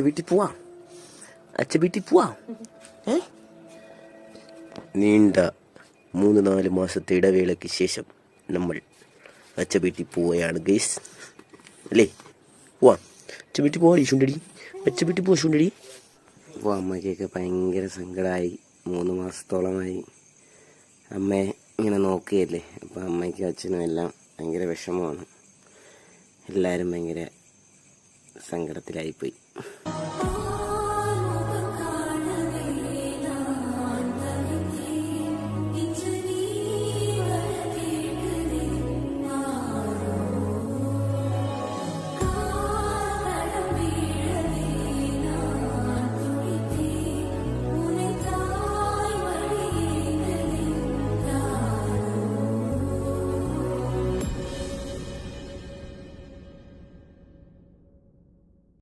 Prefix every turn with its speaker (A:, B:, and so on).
A: വീട്ടിൽ പോവാം. വീട്ടിൽ പോവാം. നീണ്ട 3-4 മാസത്തെ ഇടവേളയ്ക്ക് ശേഷം നമ്മൾ വീട്ടിൽ പോവുകയാണ് ഗൈസ്. അല്ലേ? പോവാം. വീട്ടിൽ പോവാടി ചുണ്ടടി. വീട്ടിൽ പോവാ ചുണ്ടടി. അപ്പോൾ അമ്മയ്ക്കൊക്കെ ഭയങ്കര സങ്കടമായി. 3 മാസത്തോളമായി അമ്മയെ ഇങ്ങനെ നോക്കുകയല്ലേ. അപ്പോൾ അമ്മയ്ക്കും അച്ഛനും എല്ലാം ഭയങ്കര വിഷമമാണ്. എല്ലാവരും ഭയങ്കര സങ്കടത്തിലായിപ്പോയി.